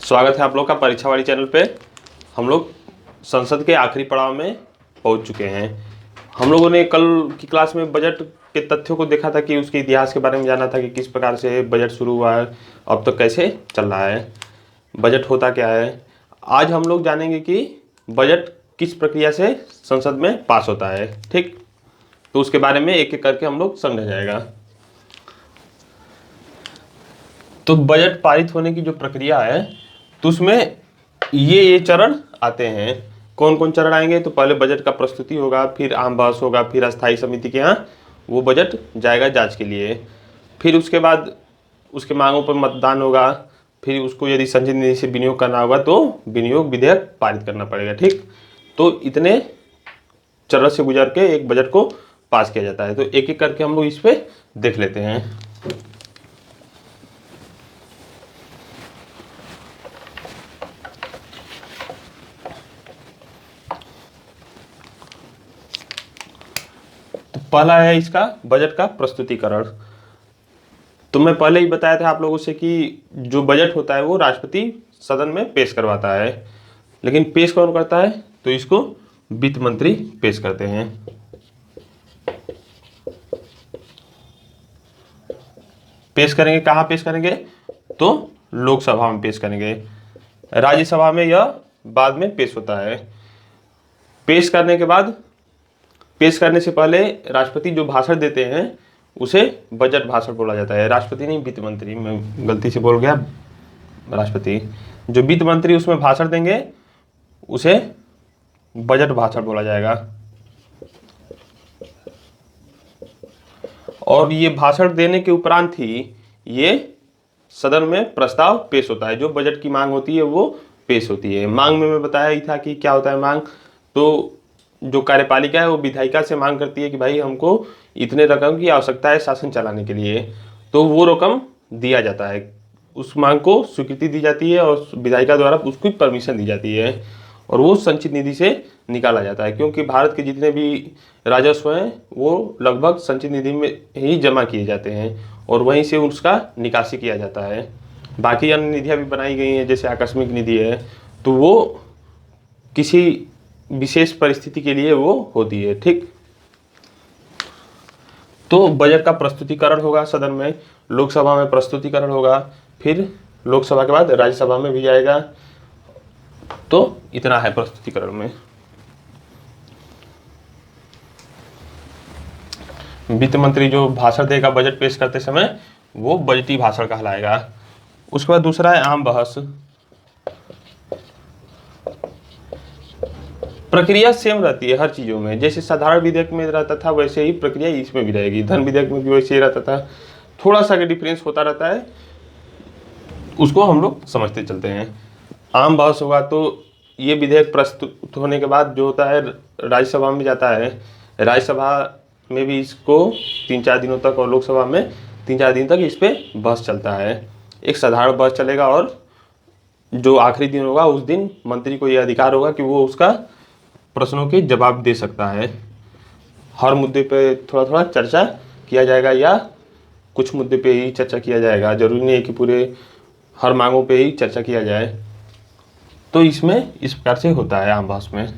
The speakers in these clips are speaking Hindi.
स्वागत है आप लोग का परीक्षा वाली चैनल पे। हम लोग संसद के आखिरी पड़ाव में पहुंच चुके हैं। हम लोगों ने कल की क्लास में बजट के तथ्यों को देखा था कि उसके इतिहास के बारे में जाना था कि किस प्रकार से बजट शुरू हुआ है, अब तक कैसे चल रहा है, बजट होता क्या है। आज हम लोग जानेंगे कि बजट किस प्रक्रिया से संसद में पास होता है। ठीक, तो उसके बारे में एक एक करके हम लोग समझा जाएगा। तो बजट पारित होने की जो प्रक्रिया है तो उसमें ये चरण आते हैं। कौन कौन चरण आएंगे? तो पहले बजट का प्रस्तुति होगा, फिर आम बहस होगा, फिर अस्थायी समिति के यहाँ वो बजट जाएगा जांच के लिए, फिर उसके बाद उसके मांगों पर मतदान होगा, फिर उसको यदि संचित निधि से विनियोग करना होगा तो विनियोग विधेयक पारित करना पड़ेगा। ठीक, तो इतने चरण से गुजर के एक बजट को पास किया जाता है। तो एक एक करके हम लोग इस पे देख लेते हैं। पहला है इसका बजट का प्रस्तुतिकरण। तो मैं पहले ही बताया था आप लोगों से कि जो बजट होता है वो राष्ट्रपति सदन में पेश करवाता है, लेकिन पेश कौन करता है? तो इसको वित्त मंत्री पेश करते हैं। पेश करेंगे कहाँ पेश करेंगे? तो लोकसभा में पेश करेंगे। राज्यसभा में यह बाद में पेश होता है। पेश करने के बाद, पेश करने से पहले राष्ट्रपति जो भाषण देते हैं उसे बजट भाषण बोला जाता है। राष्ट्रपति नहीं, वित्त मंत्री, मैं गलती से बोल गया, राष्ट्रपति। जो वित्त मंत्री उसमें भाषण देंगे उसे बजट भाषण बोला जाएगा। और ये भाषण देने के उपरांत ही ये सदन में प्रस्ताव पेश होता है। जो बजट की मांग होती है वो पेश होती है। मांग में मैं बताया ही था कि क्या होता है मांग। तो जो कार्यपालिका है वो विधायिका से मांग करती है कि भाई हमको इतने रकम की आवश्यकता है शासन चलाने के लिए, तो वो रकम दिया जाता है, उस मांग को स्वीकृति दी जाती है और विधायिका द्वारा उसकी परमिशन दी जाती है और वो संचित निधि से निकाला जाता है। क्योंकि भारत के जितने भी राजस्व हैं वो लगभग संचित निधि में ही जमा किए जाते हैं और वहीं से उसका निकासी किया जाता है। बाकी अन्य निधियाँ भी बनाई गई हैं, जैसे आकस्मिक निधि है, तो वो किसी विशेष परिस्थिति के लिए वो होती है। ठीक, तो बजट का प्रस्तुतिकरण होगा सदन में, लोकसभा में प्रस्तुतिकरण होगा, फिर लोकसभा के बाद राज्यसभा में भी जाएगा। तो इतना है प्रस्तुतिकरण में। वित्त मंत्री जो भाषण देगा बजट पेश करते समय वो बजटीय भाषण कहलाएगा। उसके बाद दूसरा है आम बहस। प्रक्रिया सेम रहती है हर चीज़ों में, जैसे साधारण विधेयक में रहता था वैसे ही प्रक्रिया इसमें भी रहेगी। धन विधेयक में भी वैसे ही रहता था, थोड़ा सा डिफरेंस होता रहता है, उसको हम लोग समझते चलते हैं। आम बहस होगा तो ये विधेयक प्रस्तुत होने के बाद जो होता है राज्यसभा में जाता है। राज्यसभा में भी इसको 3-4 दिनों तक और लोकसभा में 3-4 दिन तक इस पर बहस चलता है। एक साधारण बहस चलेगा और जो आखिरी दिन होगा उस दिन मंत्री को यह अधिकार होगा कि वो उसका प्रश्नों के जवाब दे सकता है। हर मुद्दे पे थोड़ा थोड़ा चर्चा किया जाएगा या कुछ मुद्दे पे ही चर्चा किया जाएगा, जरूरी नहीं है कि पूरे हर मांगों पे ही चर्चा किया जाए। तो इसमें इस प्रकार से होता है आम बहस में।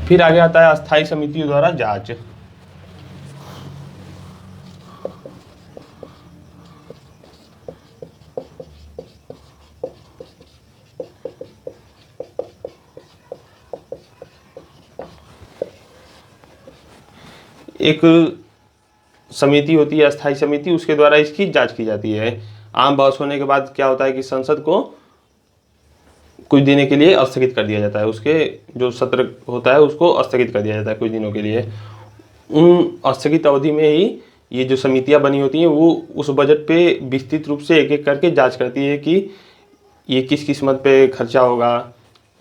फिर आगे आता है अस्थायी समितियों द्वारा जांच। एक समिति होती है अस्थायी समिति, उसके द्वारा इसकी जांच की जाती है। आम बहस होने के बाद क्या होता है कि संसद को कुछ दिनों के लिए स्थगित कर दिया जाता है। उसके जो सत्र होता है उसको स्थगित कर दिया जाता है कुछ दिनों के लिए। उन स्थगित अवधि में ही ये जो समितियां बनी होती हैं वो उस बजट पे विस्तृत रूप से एक एक करके जांच करती है कि ये किस किस मद पे खर्चा होगा,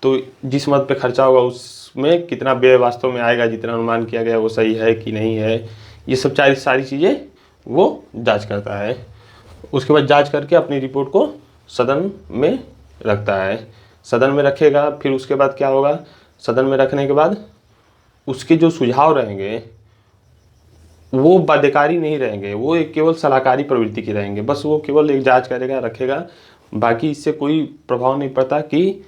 तो जिस मद पे खर्चा होगा उसमें कितना व्यय वास्तव में आएगा, जितना अनुमान किया गया वो सही है कि नहीं है, ये सब सारी चीज़ें वो जांच करता है। उसके बाद जांच करके अपनी रिपोर्ट को सदन में रखता है। सदन में रखेगा, फिर उसके बाद क्या होगा, सदन में रखने के बाद उसके जो सुझाव रहेंगे वो बाध्यकारी नहीं रहेंगे, वो एक केवल सलाहकारी प्रवृत्ति के रहेंगे। बस वो केवल एक जांच करेगा, रखेगा, बाकी इससे कोई प्रभाव नहीं पड़ता कि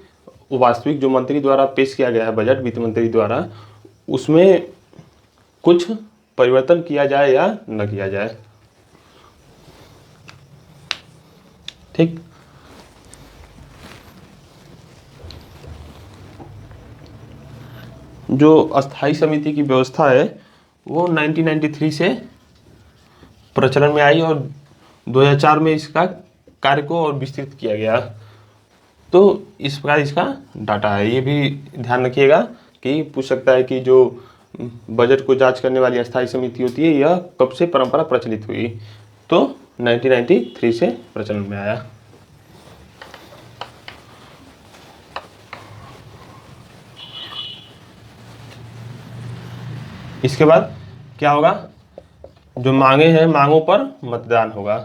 वास्तविक जो मंत्री द्वारा पेश किया गया है बजट, वित्त मंत्री द्वारा, उसमें कुछ परिवर्तन किया जाए या न किया जाए। ठीक। जो अस्थायी समिति की व्यवस्था है वो 1993 से प्रचलन में आई और 2004 में इसका कार्य को और विस्तृत किया गया। तो इस प्रकार इसका डाटा है। ये भी ध्यान रखिएगा कि पूछ सकता है कि जो बजट को जांच करने वाली अस्थायी समिति होती है यह कब से परंपरा प्रचलित हुई, तो 1993 से प्रचलन में आया। इसके बाद क्या होगा, जो मांगे हैं मांगों पर मतदान होगा।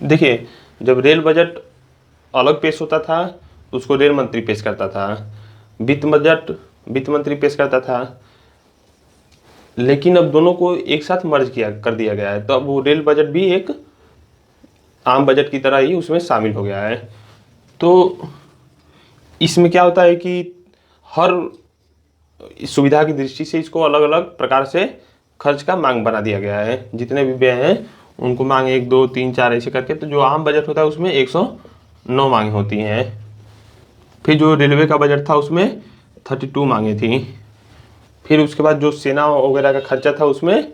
देखिए, जब रेल बजट अलग पेश होता था तो उसको रेल मंत्री पेश करता था, वित्त बजट वित्त मंत्री पेश करता था, लेकिन अब दोनों को एक साथ मर्ज कर दिया गया है। तो अब वो रेल बजट भी एक आम बजट की तरह ही उसमें शामिल हो गया है। तो इसमें क्या होता है कि हर सुविधा की दृष्टि से इसको अलग अलग प्रकार से खर्च का मांग बना दिया गया है। जितने भी व्यय हैं उनको मांग 1, 2, 3, 4 ऐसे करके, तो जो आम बजट होता है उसमें 109 मांगे होती हैं। फिर जो रेलवे का बजट था उसमें 32 मांगे थी। फिर उसके बाद जो सेना वगैरह का खर्चा था उसमें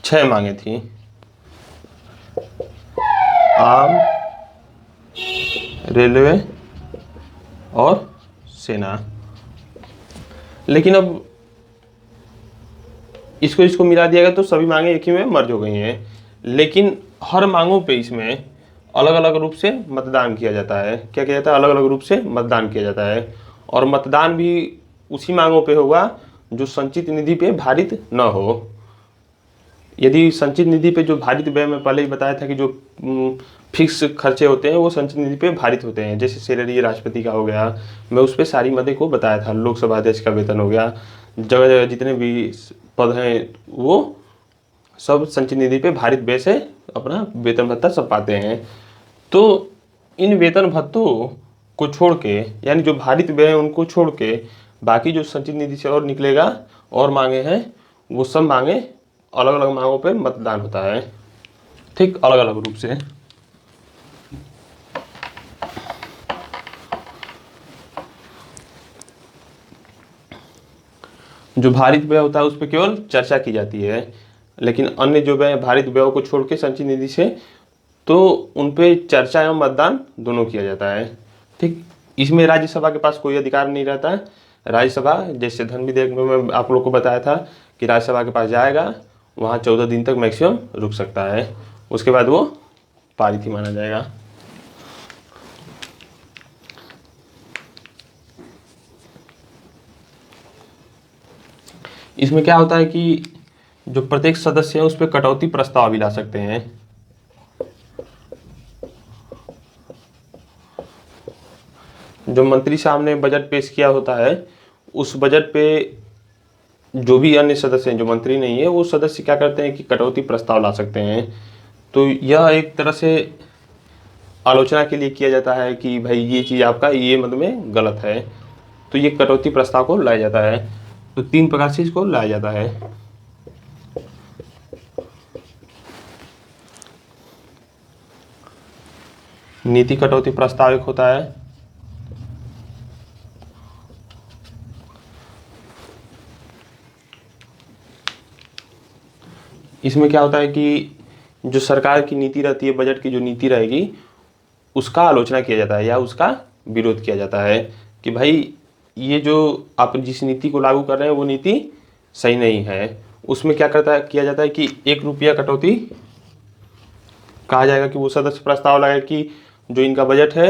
6 मांगे थी। आम, रेलवे और सेना। लेकिन अब इसको मिला दिया गया तो सभी मांगे एक ही में मर्ज हो गई हैं। लेकिन हर मांगों पे इसमें अलग अलग रूप से मतदान किया जाता है। क्या किया जाता है? अलग अलग रूप से मतदान किया जाता है। और मतदान भी उसी मांगों पे होगा जो संचित निधि पे भारित न हो। यदि संचित निधि पे जो भारित व्यय में पहले ही बताया था कि जो फिक्स खर्चे होते हैं वो संचित निधि पे भारित होते हैं, जैसे सैलरी राष्ट्रपति का हो गया, मैं उस पर सारी मदें को बताया था, लोकसभा अध्यक्ष का वेतन हो गया, जगह जगह जितने भी पद हैं वो सब संचित निधि पे भारित व्यय से अपना वेतन भत्ता सब पाते हैं। तो इन वेतन भत्तों को छोड़ के, यानी जो भारित व्यय हैं उनको छोड़ के बाकी जो संचित निधि से और निकलेगा और मांगे हैं, वो सब मांगे अलग अलग मांगों पे मतदान होता है। ठीक, अलग अलग रूप से। जो भारित व्यय होता है उस पर केवल चर्चा की जाती है, लेकिन अन्य जो व्यय भारित व्ययों को छोड़ के संचित निधि से, तो उन पे चर्चा एवं मतदान दोनों किया जाता है। ठीक, इसमें राज्यसभा के पास कोई अधिकार नहीं रहता है। राज्यसभा, जैसे धन विधेयक में मैं आप लोग को बताया था कि राज्यसभा के पास जाएगा, वहाँ 14 दिन तक मैक्सिमम रुक सकता है, उसके बाद वो पारित ही माना जाएगा। इसमें क्या होता है कि जो प्रत्येक सदस्य है उस पर कटौती प्रस्ताव भी ला सकते हैं। जो मंत्री साहब ने बजट पेश किया होता है उस बजट पे जो भी अन्य सदस्य हैं जो मंत्री नहीं है वो सदस्य क्या करते हैं कि कटौती प्रस्ताव ला सकते हैं। तो यह एक तरह से आलोचना के लिए किया जाता है कि भाई ये चीज़ आपका ये मद में गलत है, तो ये कटौती प्रस्ताव को लाया जाता है। तो 3 प्रकार से इसको लाया जाता है। नीति कटौती प्रस्ताव एक होता है, इसमें क्या होता है कि जो सरकार की नीति रहती है, बजट की जो नीति रहेगी उसका आलोचना किया जाता है या उसका विरोध किया जाता है कि भाई ये जो आप जिस नीति को लागू कर रहे हैं वो नीति सही नहीं है। उसमें क्या किया जाता है कि 1 रुपया कटौती कहा जाएगा कि वो सदस्य प्रस्ताव लगाए कि जो इनका बजट है,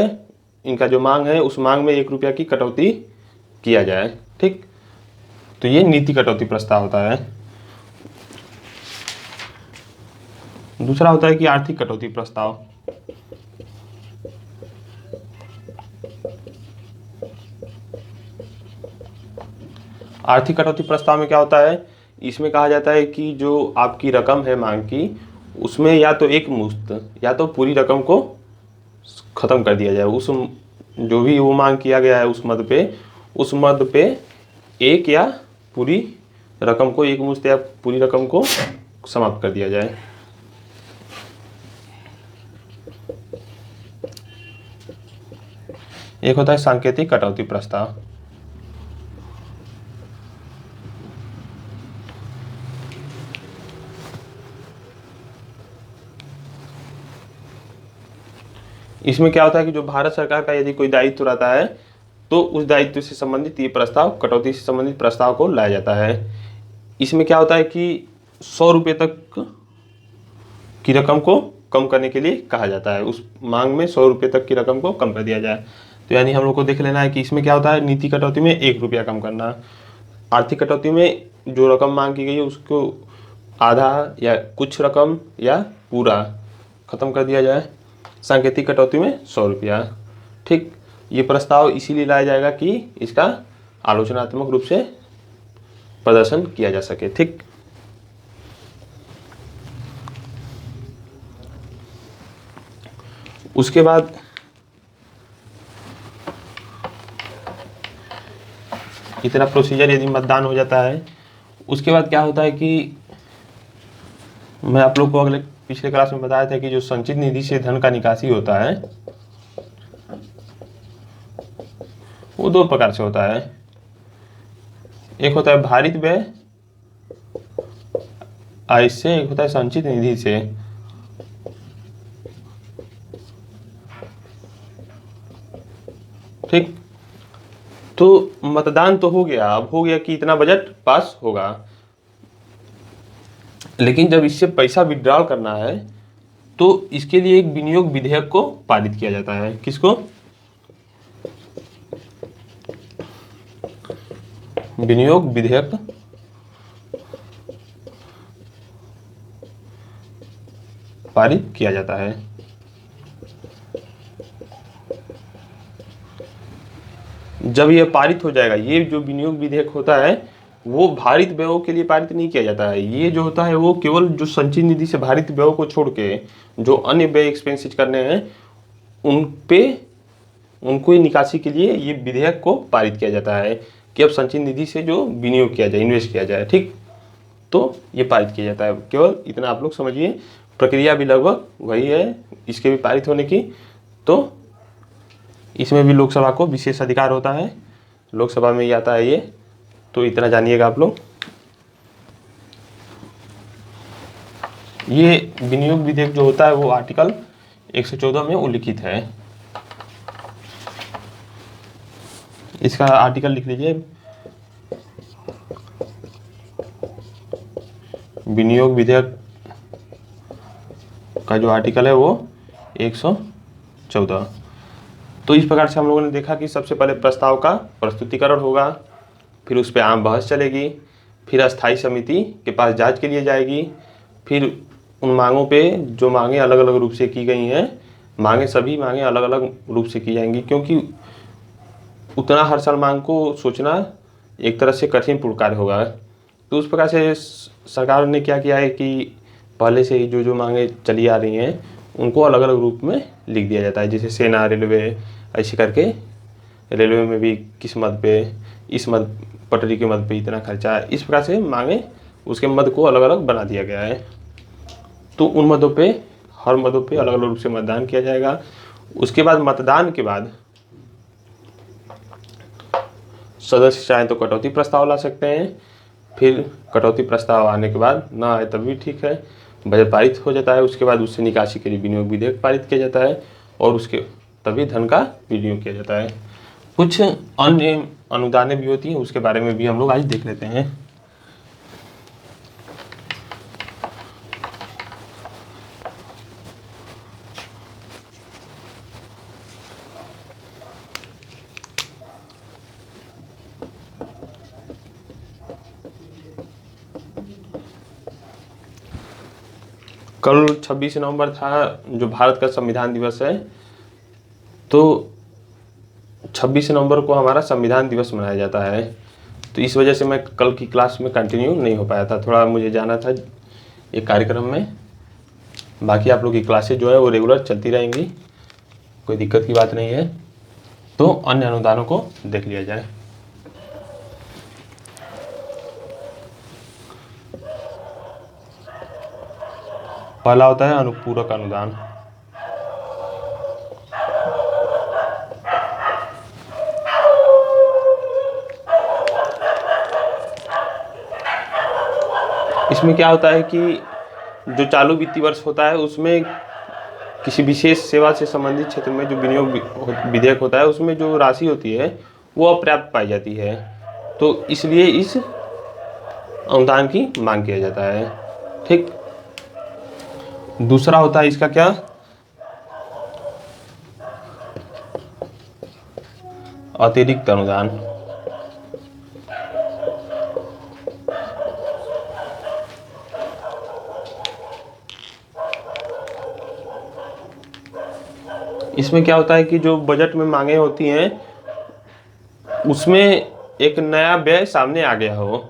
इनका जो मांग है उस मांग में 1 रुपया की कटौती किया जाए। ठीक, तो ये नीति कटौती प्रस्ताव होता है। दूसरा होता है कि आर्थिक कटौती प्रस्ताव। आर्थिक कटौती प्रस्ताव में क्या होता है, इसमें कहा जाता है कि जो आपकी रकम है मांग की, उसमें या तो एक मुश्त या तो पूरी रकम को ख़त्म कर दिया जाए। उस जो भी वो मांग किया गया है उस मद पे एक या पूरी रकम को, एक मुश्त या पूरी रकम को समाप्त कर दिया जाए। एक होता है सांकेतिक कटौती प्रस्ताव। इसमें क्या होता है कि जो भारत सरकार का यदि कोई दायित्व रहता है तो उस दायित्व से संबंधित ये प्रस्ताव, कटौती से संबंधित प्रस्ताव को लाया जाता है। इसमें क्या होता है कि 100 रुपये तक की रकम को कम करने के लिए कहा जाता है, उस मांग में 100 रुपये तक की रकम को कम कर दिया जाए। तो यानी हम लोग को देख लेना है कि इसमें क्या होता है, नीति कटौती में 1 रुपया कम करना, आर्थिक कटौती में जो रकम मांग की गई है उसको आधा या कुछ रकम या पूरा ख़त्म कर दिया जाए, सांकेतिक कटौती में 100 रुपया। ठीक, ये प्रस्ताव इसीलिए लाया जाएगा कि इसका आलोचनात्मक रूप से प्रदर्शन किया जा सके। ठीक, उसके बाद इतना प्रोसीजर यदि मतदान हो जाता है, उसके बाद क्या होता है कि मैं आप लोग को पिछले क्लास में बताया था कि जो संचित निधि से धन का निकासी होता है वो 2 प्रकार से होता है। एक होता है भारित व्यय आय से, एक होता है संचित निधि से। ठीक, तो मतदान तो हो गया, अब हो गया कि इतना बजट पास होगा, लेकिन जब इससे पैसा विड्रॉल करना है तो इसके लिए एक विनियोग विधेयक को पारित किया जाता है। किसको? विनियोग विधेयक पारित किया जाता है। जब यह पारित हो जाएगा, ये जो विनियोग विधेयक होता है वो भारित व्ययों के लिए पारित नहीं किया जाता है, ये जो होता है वो केवल जो संचित निधि से भारित व्ययों को छोड़ के जो अन्य व्यय एक्सपेंसेस करने हैं उन पे उनको ही निकासी के लिए ये विधेयक को पारित किया जाता है कि अब संचित निधि से जो विनियोग किया जाए, इन्वेस्ट किया जाए। ठीक, तो ये पारित किया जाता है। केवल इतना आप लोग समझिए, प्रक्रिया भी लगभग वही है इसके भी पारित होने की। तो इसमें भी लोकसभा को विशेष अधिकार होता है, लोकसभा में ही आता है ये, तो इतना जानिएगा आप लोग। ये विनियोग विधेयक जो होता है वो आर्टिकल 114 में उल्लिखित है। इसका आर्टिकल लिख लीजिए, विनियोग विधेयक का जो आर्टिकल है वो 114। तो इस प्रकार से हम लोगों ने देखा कि सबसे पहले प्रस्ताव का प्रस्तुतिकरण होगा, फिर उस पर आम बहस चलेगी, फिर अस्थायी समिति के पास जांच के लिए जाएगी, फिर उन मांगों पे जो मांगे अलग अलग रूप से की गई हैं, सभी मांगे अलग अलग रूप से की जाएंगी, क्योंकि उतना हर साल मांग को सोचना एक तरह से कठिन कार्य होगा। तो उस प्रकार से सरकार ने क्या किया है कि पहले से ही जो मांगे चली आ रही हैं उनको अलग अलग रूप में लिख दिया जाता है, जैसे सेना, रेलवे, ऐसे करके रेलवे में भी किस मद पे, इस मद पटरी के मद पे इतना खर्चा है, इस प्रकार से मांगे उसके मद को अलग अलग बना दिया गया है। तो उन मदों पे, हर मदों पे अलग अलग रूप से मतदान किया जाएगा। उसके बाद मतदान के बाद सदस्य चाहे तो कटौती प्रस्ताव ला सकते हैं, फिर कटौती प्रस्ताव आने के बाद ना आए तब भी ठीक है, बजट पारित हो जाता है। उसके बाद उससे निकासी के लिए विनियोग विधेयक पारित किया जाता है और उसके तभी धन का विनियोग किया जाता है। कुछ अन्य अनुदानें भी होती हैं, उसके बारे में भी हम लोग आज देख लेते हैं। कल 26 नवंबर था, जो भारत का संविधान दिवस है, तो 26 नवंबर को हमारा संविधान दिवस मनाया जाता है। तो इस वजह से मैं कल की क्लास में कंटिन्यू नहीं हो पाया था, थोड़ा मुझे जाना था एक कार्यक्रम में। बाकी आप लोग की क्लासेज जो है वो रेगुलर चलती रहेंगी, कोई दिक्कत की बात नहीं है। तो अन्य अनुदानों को देख लिया जाए। पहला होता है अनुपूरक अनुदान। इसमें क्या होता है कि जो चालू वित्तीय वर्ष होता है उसमें किसी विशेष सेवा से संबंधित क्षेत्र में जो विनियोग विधेयक होता है उसमें जो राशि होती है वो अपर्याप्त पाई जाती है, तो इसलिए इस अनुदान की मांग किया जाता है। ठीक। दूसरा होता है इसका क्या, अतिरिक्त अनुदान। इसमें क्या होता है कि जो बजट में मांगे होती हैं उसमें एक नया व्यय सामने आ गया हो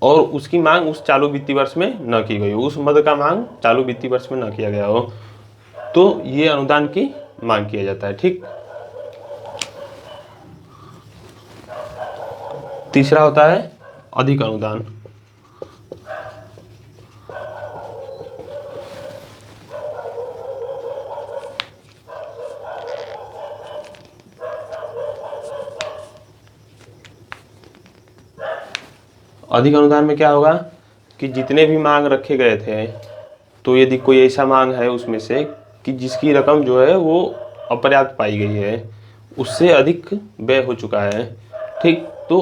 और उसकी मांग उस चालू वित्तीय वर्ष में न की गई हो, उस मद का मांग चालू वित्तीय वर्ष में न किया गया हो, तो ये अनुदान की मांग किया जाता है। ठीक। तीसरा होता है अधिक अनुदान। अधिक अनुदान में क्या होगा कि जितने भी मांग रखे गए थे, तो यदि कोई ऐसा मांग है उसमें से कि जिसकी रकम जो है वो अपर्याप्त पाई गई है, उससे अधिक व्यय हो चुका है, ठीक, तो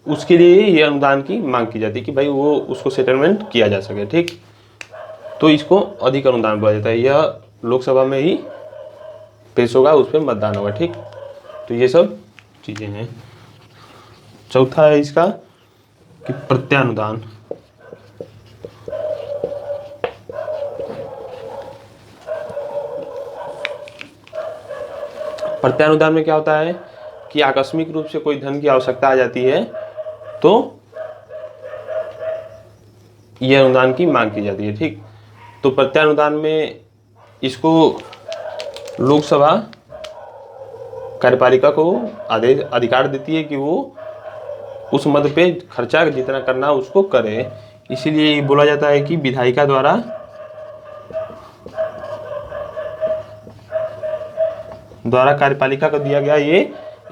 उसके लिए ये अनुदान की मांग की जाती है कि भाई वो उसको सेटलमेंट किया जा सके। ठीक। तो इसको अधिक अनुदान बोला जाता है। यह लोकसभा में ही पेश होगा, उस पर मतदान होगा। ठीक। तो ये सब चीज़ें हैं। चौथा है इसका कि प्रत्यानुदान। प्रत्यानुदान में क्या होता है कि आकस्मिक रूप से कोई धन की आवश्यकता आ जाती है तो यह अनुदान की मांग की जाती है। ठीक। तो प्रत्यानुदान में इसको लोकसभा कार्यपालिका को आदेश अधिकार देती है कि वो उस मद पे खर्चा जितना करना उसको करे। इसीलिए ये बोला जाता है कि विधायिका द्वारा कार्यपालिका को दिया गया ये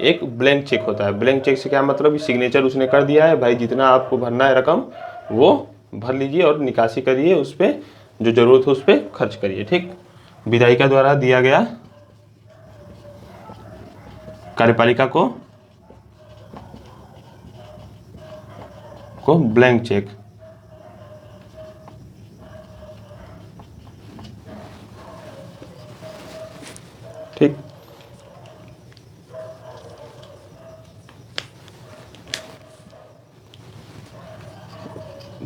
एक ब्लैंक चेक होता है। ब्लैंक चेक से क्या मतलब, सिग्नेचर उसने कर दिया है, भाई जितना आपको भरना है रकम वो भर लीजिए और निकासी करिए, उस पर जो जरूरत हो उस पर खर्च करिए। ठीक। विधायिका द्वारा दिया गया कार्यपालिका को ब्लैंक चेक। ठीक।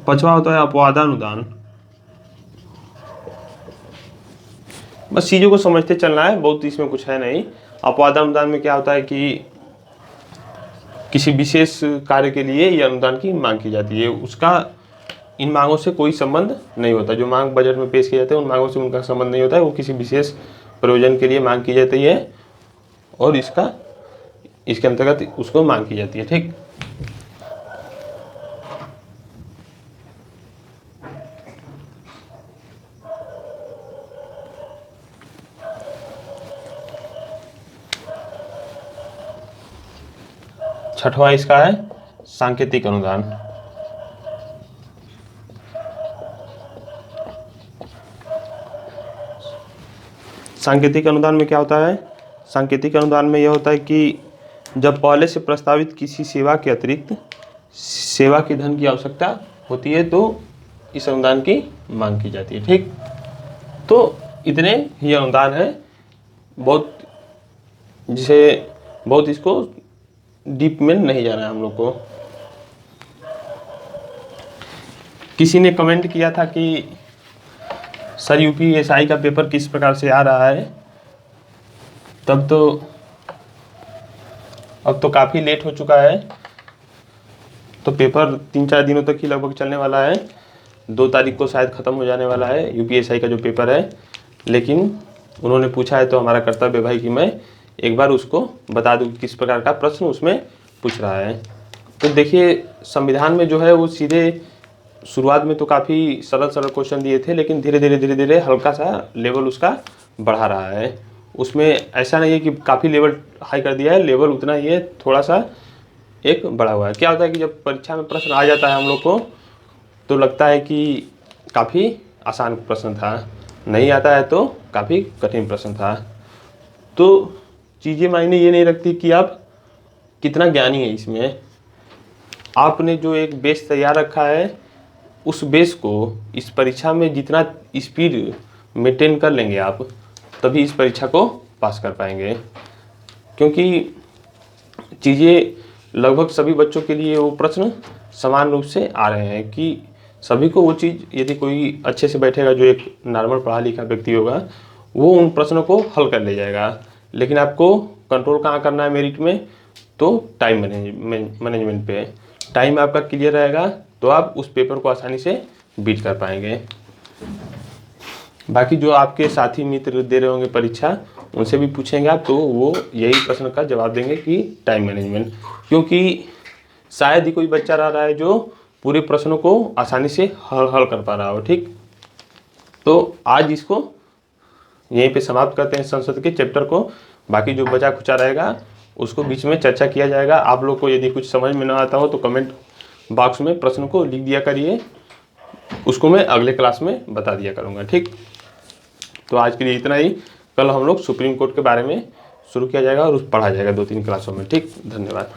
पांचवा होता है अपवादानुदान। बस चीजों को समझते चलना है, बहुत इसमें कुछ है नहीं। अपवादानुदान में क्या होता है कि किसी विशेष कार्य के लिए यह अनुदान की मांग की जाती है, उसका इन मांगों से कोई संबंध नहीं होता। जो मांग बजट में पेश किए जाते हैं उन मांगों से उनका संबंध नहीं होता है, वो किसी विशेष प्रयोजन के लिए मांग की जाती है और इसके अंतर्गत उसको मांग की जाती है। ठीक। छठवां इसका है सांकेतिक अनुदान। सांकेतिक अनुदान में क्या होता है, सांकेतिक अनुदान में यह होता है कि जब पहले से प्रस्तावित किसी सेवा के अतिरिक्त सेवा के धन की आवश्यकता होती है तो इस अनुदान की मांग की जाती है। ठीक। तो इतने ही अनुदान है, बहुत इसको डीप में नहीं जाना है हम लोग को। किसी ने कमेंट किया था कि सर यूपीएसआई का पेपर किस प्रकार से आ रहा है, अब तो काफ़ी लेट हो चुका है, तो पेपर 3-4 दिनों तक ही लगभग चलने वाला है। 2 तारीख को शायद ख़त्म हो जाने वाला है यूपीएसआई का जो पेपर है, लेकिन उन्होंने पूछा है तो हमारा कर्तव्य है भाई कि मैं एक बार उसको बता दूँ किस प्रकार का प्रश्न उसमें पूछ रहा है। तो देखिए संविधान में जो है वो सीधे शुरुआत में तो काफ़ी सरल क्वेश्चन दिए थे, लेकिन धीरे धीरे हल्का सा लेवल उसका बढ़ा रहा है। उसमें ऐसा नहीं है कि काफ़ी लेवल हाई कर दिया है, लेवल उतना ही है, थोड़ा सा एक बढ़ा हुआ है। क्या होता है कि जब परीक्षा में प्रश्न आ जाता है हम लोग को तो लगता है कि काफ़ी आसान प्रश्न था, नहीं आता है तो काफ़ी कठिन प्रश्न था। तो चीज़ें मायने ये नहीं रखती कि आप कितना ज्ञानी है इसमें, आपने जो एक बेस तैयार रखा है उस बेस को इस परीक्षा में जितना स्पीड मेंटेन कर लेंगे आप, तभी इस परीक्षा को पास कर पाएंगे। क्योंकि चीज़ें लगभग सभी बच्चों के लिए वो प्रश्न समान रूप से आ रहे हैं कि सभी को वो चीज़, यदि कोई अच्छे से बैठेगा जो एक नॉर्मल पढ़ा लिखा व्यक्ति होगा वो उन प्रश्नों को हल कर ले जाएगा। लेकिन आपको कंट्रोल कहाँ करना है मेरिट में, तो टाइम मैनेजमेंट पे। टाइम आपका क्लियर रहेगा तो आप उस पेपर को आसानी से बीट कर पाएंगे। बाकी जो आपके साथी मित्र दे रहे होंगे परीक्षा, उनसे भी पूछेंगे आप तो वो यही प्रश्न का जवाब देंगे कि टाइम मैनेजमेंट। क्योंकि शायद ही कोई बच्चा रहा है जो पूरे प्रश्नों को आसानी से हल कर पा रहा हो। ठीक, तो आज इसको यहीं पे समाप्त करते हैं संस्कृत के चैप्टर को। बाकी जो बचा खुचा रहेगा उसको बीच में चर्चा किया जाएगा। आप लोग को यदि कुछ समझ में ना आता हो तो कमेंट बॉक्स में प्रश्न को लिख दिया करिए, उसको मैं अगले क्लास में बता दिया करूँगा। ठीक, तो आज के लिए इतना ही। कल हम लोग सुप्रीम कोर्ट के बारे में शुरू किया जाएगा और पढ़ा जाएगा 2-3 क्लासों में। ठीक, धन्यवाद।